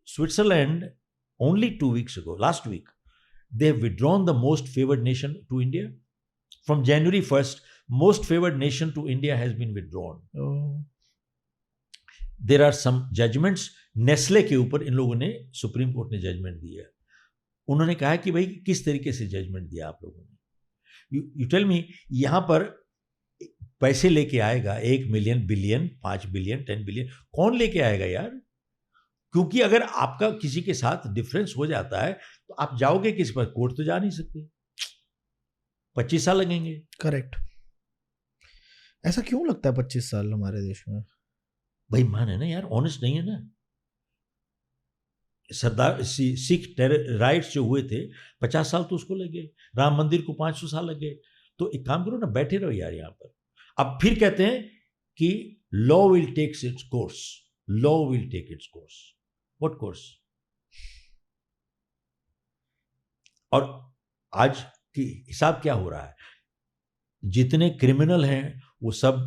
Switzerland, only 2 weeks ago, last week, they have withdrawn the most favored nation to India. From January 1st, most favored nation to India has been withdrawn. There are some judgments. Nestle के ऊपर इन लोगों ने, supreme court ने judgement दिया है. उन्होंने कहा कि भाई किस तरीके से जजमेंट दिया आप लोगों ने. यू टेल मी, यहां पर पैसे लेके आएगा 1 मिलियन, बिलियन, 5 बिलियन, 10 बिलियन, कौन लेके आएगा यार? क्योंकि अगर आपका किसी के साथ डिफरेंस हो जाता है तो आप जाओगे किस पर? कोर्ट तो जा नहीं सकते. 25 साल लगेंगे. करेक्ट. ऐसा क्यों लगता है 25 साल हमारे देश में? भाई मान है ना यार, ऑनेस्ट नहीं है ना. सरदार सिख राइट्स जो हुए थे 50 साल तो उसको लगे. राम मंदिर को 500 साल लगे. तो एक काम करो ना, बैठे रहो यार यहाँ पर. अब फिर कहते हैं कि law will take its course. Law will take its course. What course? और आज की हिसाब क्या हो रहा है? जितने क्रिमिनल हैं वो सब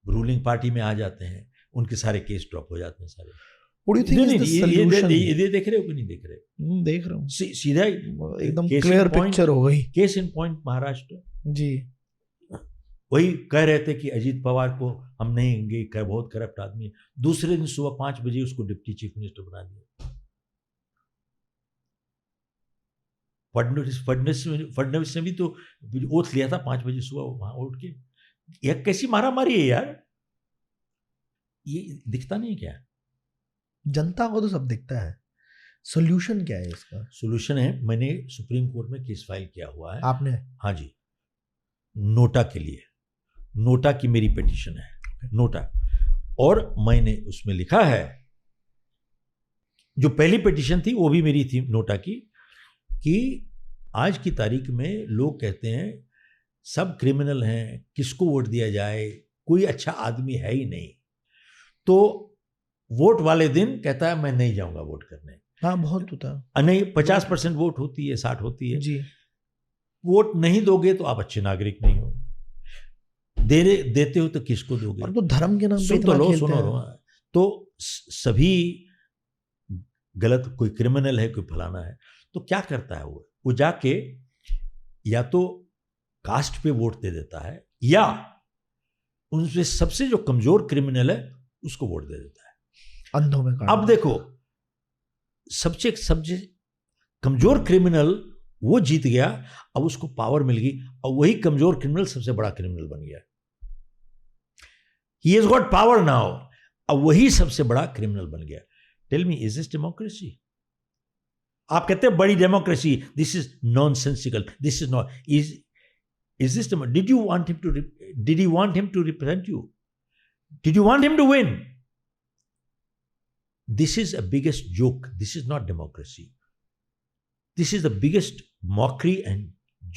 रूलिंग पार्टी में आ जाते हैं, उनके सारे केस ड्रॉप हो जाते हैं सारे. What do you think is the solution? ये देख रहे हो कि नहीं देख रहे? देख रहा हूँ. सीधा एकदम क्लियर पिक्चर हो गई. केस इन पॉइंट महाराष्ट्र जी. वही कह रहे थे कि अजीत पवार को हम नहीं देंगे, बहुत करप्ट आदमी है. दूसरे दिन सुबह 5 बजे उसको डिप्टी चीफ मिनिस्टर बना दिया. फडणवीस ने भी तो ओथ लिया था 5 बजे सुबह वहां उठ के. यह कैसी मारामारी है यार? ये दिखता नहीं क्या? जनता को तो सब दिखता है. सोल्यूशन क्या है इसका? सोल्यूशन है, मैंने सुप्रीम कोर्ट में केस फाइल किया हुआ है. आपने? हाँ जी. नोटा के लिए. नोटा की मेरी पिटीशन है. नोटा. और मैंने उसमें लिखा है, जो पहली पिटीशन थी वो भी मेरी थी नोटा की, कि आज की तारीख में लोग कहते हैं सब क्रिमिनल हैं, किसको वोट दिया जाए, कोई अच्छा आदमी है ही नहीं. तो वोट वाले दिन कहता है मैं नहीं जाऊंगा वोट करने. हाँ, बहुत होता है. नहीं, 50% वोट होती है, 60 होती है जी. वोट नहीं दोगे तो आप अच्छे नागरिक नहीं हो. देते हो तो किसको दोगे? और तो धर्म के नाम पे सुन तो लो, सुनो लो. तो सभी गलत, कोई क्रिमिनल है, कोई फलाना है. तो क्या करता है वो जाके या तो कास्ट पे वोट दे देता है, या उनसे सबसे जो कमजोर क्रिमिनल है उसको वोट दे देता है. अंधों में. अब देखो, सबसे कमजोर क्रिमिनल वो जीत गया. अब उसको पावर मिल गई और वही कमजोर क्रिमिनल सबसे बड़ा क्रिमिनल बन गया. He has got power now. अब वही सबसे बड़ा क्रिमिनल बन गया. Tell me, is this democracy? आप कहते हैं बड़ी democracy. This is nonsensical. This is not. Is this? Did you want him to represent you? Did you want him to win? This is a biggest joke. This is not democracy. This is the biggest mockery and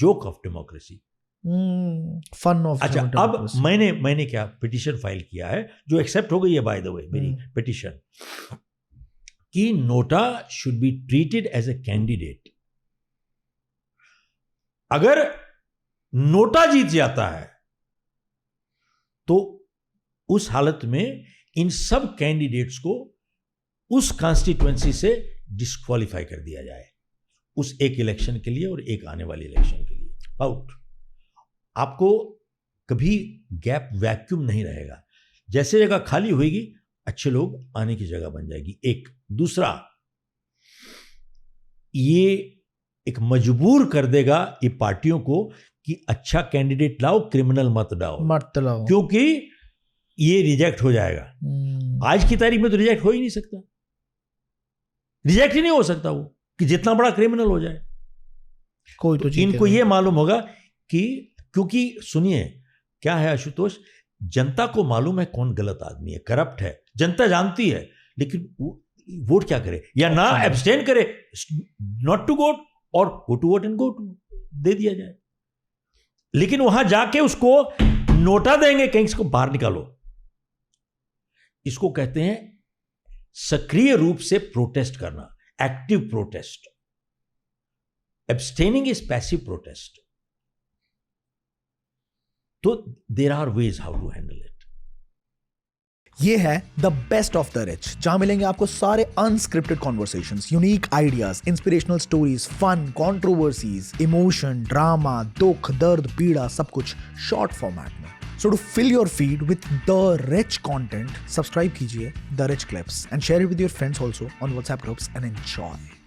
joke of democracy. Fun of अच्छा, अब मैंने क्या petition file किया है, जो accept हो गई है बाय द वे मेरी पिटीशन, कि NOTA should be treated as a candidate. अगर नोटा जीत जाता है तो उस हालत में इन सब कैंडिडेट्स को उस कॉन्स्टिट्यूएंसी से डिस्क्वालीफाई कर दिया जाए, उस एक इलेक्शन के लिए और एक आने वाले इलेक्शन के लिए. आउट. आपको कभी गैप, वैक्यूम नहीं रहेगा. जैसे जगह खाली होगी, अच्छे लोग आने की जगह बन जाएगी. एक दूसरा, ये एक मजबूर कर देगा ये पार्टियों को कि अच्छा कैंडिडेट लाओ, क्रिमिनल मत लाओ, क्योंकि ये रिजेक्ट हो जाएगा. आज की तारीख में तो रिजेक्ट हो ही नहीं सकता. रिजेक्ट ही नहीं हो सकता वो, कि जितना बड़ा क्रिमिनल हो जाए. कोई तो इनको ये मालूम होगा कि, क्योंकि सुनिए क्या है आशुतोष, जनता को मालूम है कौन गलत आदमी है, करप्ट है. जनता जानती है, लेकिन वोट क्या करे? या ना एब्सटेन करे, नॉट टू वोट, और go to vote and go to दे दिया जाए. लेकिन वहां जाके उसको नोटा देंगे, कहीं इसको बाहर निकालो. इसको कहते हैं सक्रिय रूप से प्रोटेस्ट करना, active protest. Abstaining is passive protest. तो there are ways how to handle it. ये है the best of the rich, जहां मिलेंगे आपको सारे unscripted conversations, unique ideas, inspirational stories, fun, controversies, emotion, drama, दुख, दर्द, पीड़ा, सब कुछ शॉर्ट फॉर्मेट में. So to fill your feed with the rich content, subscribe कीजिए The Rich Clips and share it with your friends also on WhatsApp groups and enjoy.